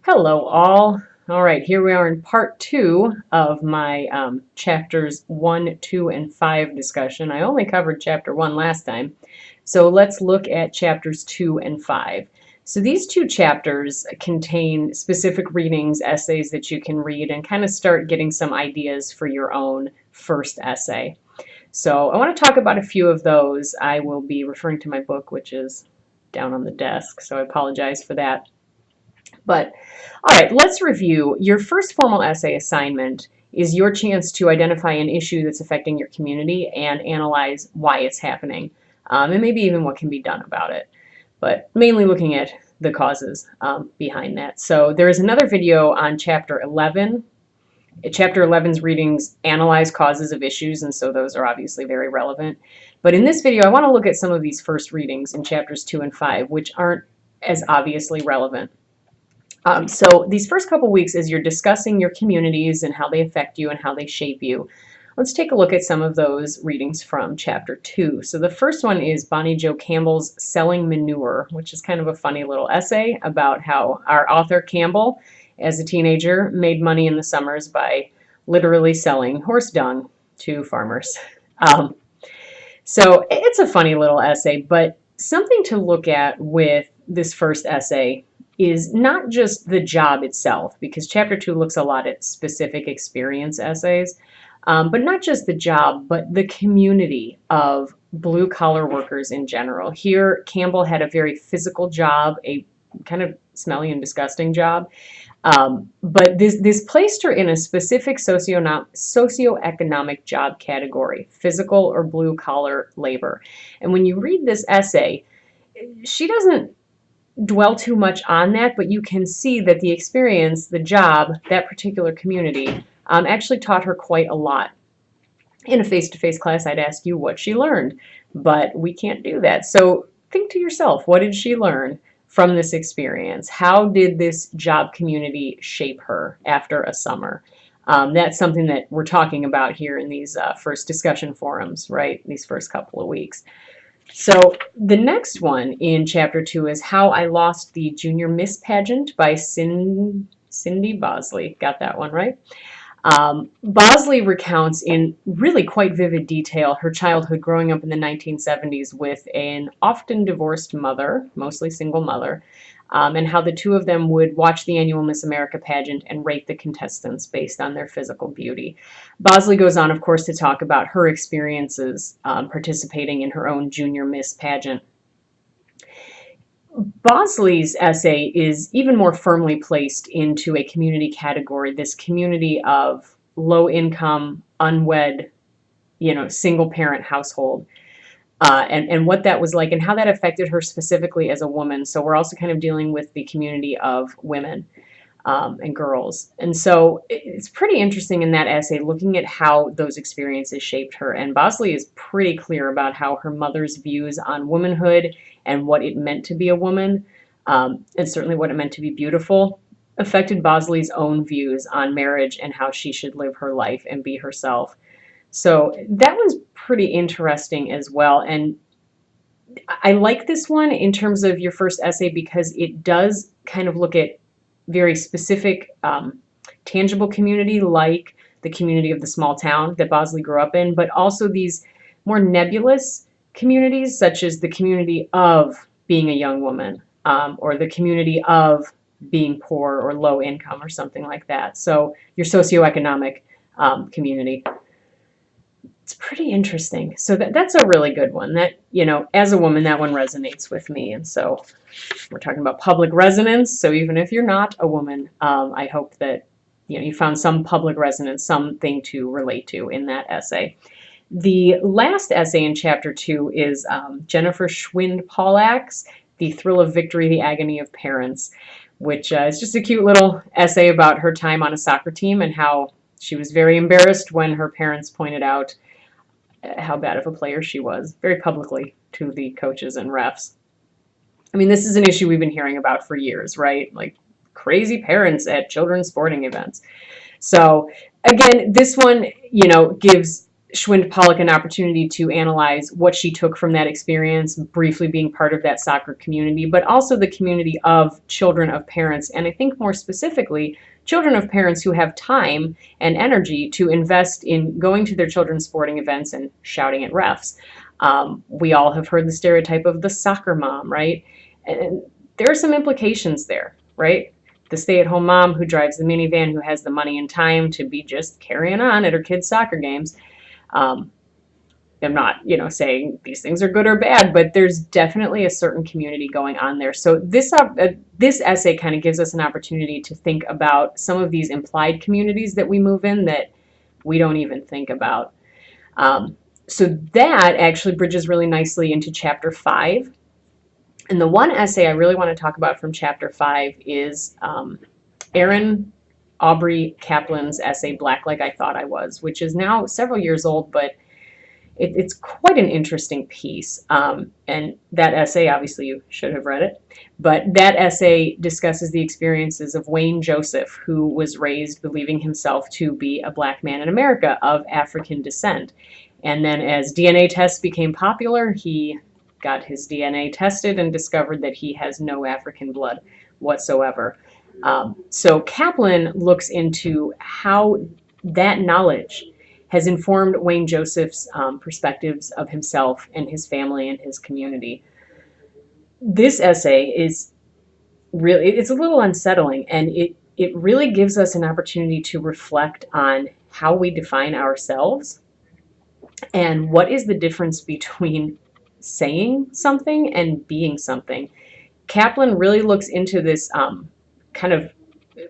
Hello all. All right, here we are in part 2 of my chapters 1, 2, and 5 discussion. I only covered chapter 1 last time, so let's look at chapters 2 and 5. So these two chapters contain specific readings, essays that you can read and kind of start getting some ideas for your own first essay. So I want to talk about a few of those. I will be referring to my book, which is down on the desk, so I apologize for that. But, all right, let's review. Your first formal essay assignment is your chance to identify an issue that's affecting your community and analyze why it's happening, and maybe even what can be done about it, but mainly looking at the causes behind that. So there is another video on Chapter 11. Chapter 11's readings analyze causes of issues, and so those are obviously very relevant. But in this video, I want to look at some of these first readings in Chapters 2 and 5, which aren't as obviously relevant. So these first couple weeks, as you're discussing your communities and how they affect you and how they shape you, let's take a look at some of those readings from Chapter 2. So the first one is Bonnie Jo Campbell's Selling Manure, which is kind of a funny little essay about how our author Campbell, as a teenager, made money in the summers by literally selling horse dung to farmers. So it's a funny little essay, but something to look at with this first essay is not just the job itself, because Chapter 2 looks a lot at specific experience essays, but not just the job, but the community of blue-collar workers in general. Here, Campbell had a very physical job, a kind of smelly and disgusting job, but this placed her in a specific socioeconomic job category, physical or blue-collar labor. And when you read this essay, she doesn't dwell too much on that, but you can see that the experience, the job, that particular community actually taught her quite a lot. In a face-to-face class, I'd ask you what she learned, but we can't do that. So think to yourself, what did she learn from this experience? How did this job community shape her after a summer? That's something that we're talking about here in these first discussion forums, right? These first couple of weeks. So the next one in Chapter 2 is How I Lost the Junior Miss Pageant by Cindy Bosley. Got that one right. Bosley recounts in really quite vivid detail her childhood growing up in the 1970s with an often divorced mother, mostly single mother, and how the two of them would watch the annual Miss America pageant and rate the contestants based on their physical beauty. Bosley goes on, of course, to talk about her experiences participating in her own Junior Miss pageant. Bosley's essay is even more firmly placed into a community category, this community of low-income, unwed, single-parent household. And what that was like and how that affected her specifically as a woman. So we're also kind of dealing with the community of women and girls. And so it's pretty interesting in that essay looking at how those experiences shaped her. And Bosley is pretty clear about how her mother's views on womanhood and what it meant to be a woman, and certainly what it meant to be beautiful, affected Bosley's own views on marriage and how she should live her life and be herself. So that one's pretty interesting as well. And I like this one in terms of your first essay because it does kind of look at very specific, tangible community like the community of the small town that Bosley grew up in, but also these more nebulous communities such as the community of being a young woman or the community of being poor or low income or something like that. So your socioeconomic community. It's pretty interesting. So that's a really good one. That, as a woman, that one resonates with me. And so we're talking about public resonance. So even if you're not a woman, I hope that you found some public resonance, something to relate to in that essay. The last essay in Chapter 2 is Jennifer Schwind-Pollack's The Thrill of Victory, the Agony of Parents, which is just a cute little essay about her time on a soccer team and how she was very embarrassed when her parents pointed out how bad of a player she was, very publicly to the coaches and refs. I mean, this is an issue we've been hearing about for years, right? Like crazy parents at children's sporting events. So again, this one, gives Schwind Pollock an opportunity to analyze what she took from that experience, briefly being part of that soccer community, but also the community of children of parents. And I think more specifically, children of parents who have time and energy to invest in going to their children's sporting events and shouting at refs. We all have heard the stereotype of the soccer mom, right? And there are some implications there, right? The stay-at-home mom who drives the minivan, who has the money and time to be just carrying on at her kids' soccer games. I'm not, saying these things are good or bad, but there's definitely a certain community going on there. So this essay kind of gives us an opportunity to think about some of these implied communities that we move in that we don't even think about. So that actually bridges really nicely into chapter 5. And the one essay I really want to talk about from chapter 5 is Erin Aubrey Kaplan's essay, Black Like I Thought I Was, which is now several years old, but it's quite an interesting piece. And that essay, obviously you should have read it, but that essay discusses the experiences of Wayne Joseph, who was raised believing himself to be a black man in America of African descent. And then as DNA tests became popular, he got his DNA tested and discovered that he has no African blood whatsoever. So Kaplan looks into how that knowledge has informed Wayne Joseph's perspectives of himself and his family and his community. This essay is really, it's a little unsettling, and it really gives us an opportunity to reflect on how we define ourselves and what is the difference between saying something and being something. Kaplan really looks into this kind of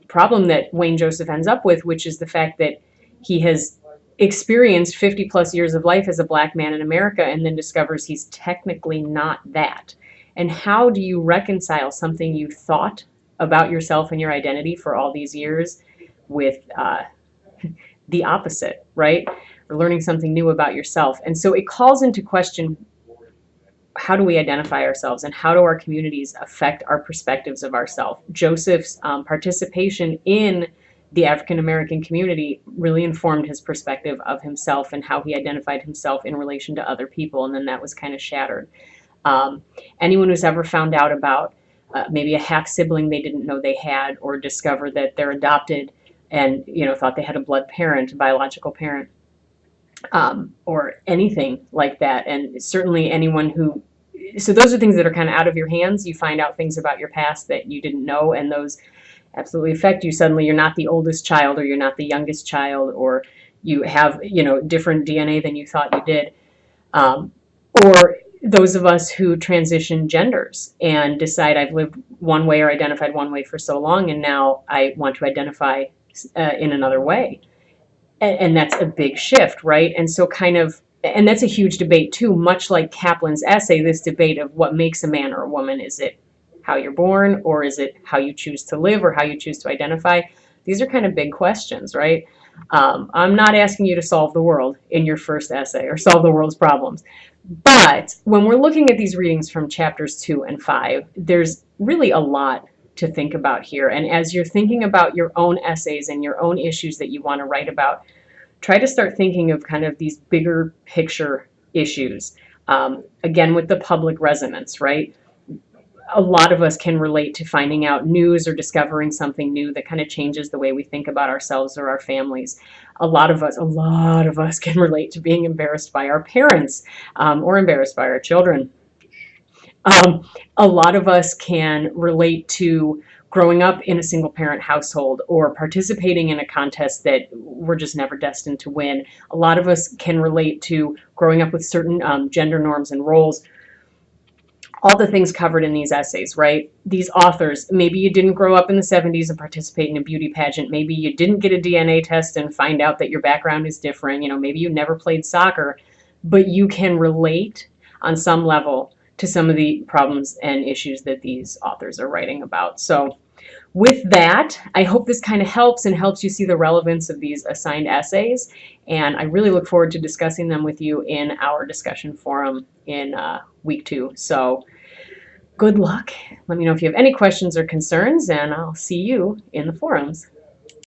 problem that Wayne Joseph ends up with, which is the fact that he has experienced 50 plus years of life as a black man in America and then discovers he's technically not that. And how do you reconcile something you thought about yourself and your identity for all these years with the opposite, right? Or learning something new about yourself. And so it calls into question, how do we identify ourselves and how do our communities affect our perspectives of ourselves? Joseph's participation in the African American community really informed his perspective of himself and how he identified himself in relation to other people, and then that was kind of shattered. Anyone who's ever found out about maybe a half sibling they didn't know they had, or discovered that they're adopted and thought they had a blood parent, a biological parent, or anything like that. And certainly anyone who, so those are things that are kind of out of your hands. You find out things about your past that you didn't know, and those absolutely affect you. Suddenly you're not the oldest child, or you're not the youngest child, or you have, different DNA than you thought you did. Or those of us who transition genders and decide I've lived one way or identified one way for so long, and now I want to identify in another way. And that's a big shift, right? And so and that's a huge debate too, much like Kaplan's essay, this debate of what makes a man or a woman. Is it how you're born, or is it how you choose to live, or how you choose to identify? These are kind of big questions, right? I'm not asking you to solve the world in your first essay or solve the world's problems. But when we're looking at these readings from chapters 2 and 5, there's really a lot to think about here. And as you're thinking about your own essays and your own issues that you want to write about, try to start thinking of kind of these bigger picture issues. Again, with the public resonance, right? A lot of us can relate to finding out news or discovering something new that kind of changes the way we think about ourselves or our families. A lot of us can relate to being embarrassed by our parents or embarrassed by our children. A lot of us can relate to growing up in a single parent household or participating in a contest that we're just never destined to win. A lot of us can relate to growing up with certain gender norms and roles. All the things covered in these essays, right? These authors, maybe you didn't grow up in the 70s and participate in a beauty pageant. Maybe you didn't get a DNA test and find out that your background is different. Maybe you never played soccer, but you can relate on some level to some of the problems and issues that these authors are writing about. So with that, I hope this kind of helps and helps you see the relevance of these assigned essays. And I really look forward to discussing them with you in our discussion forum in week 2. So good luck. Let me know if you have any questions or concerns, and I'll see you in the forums.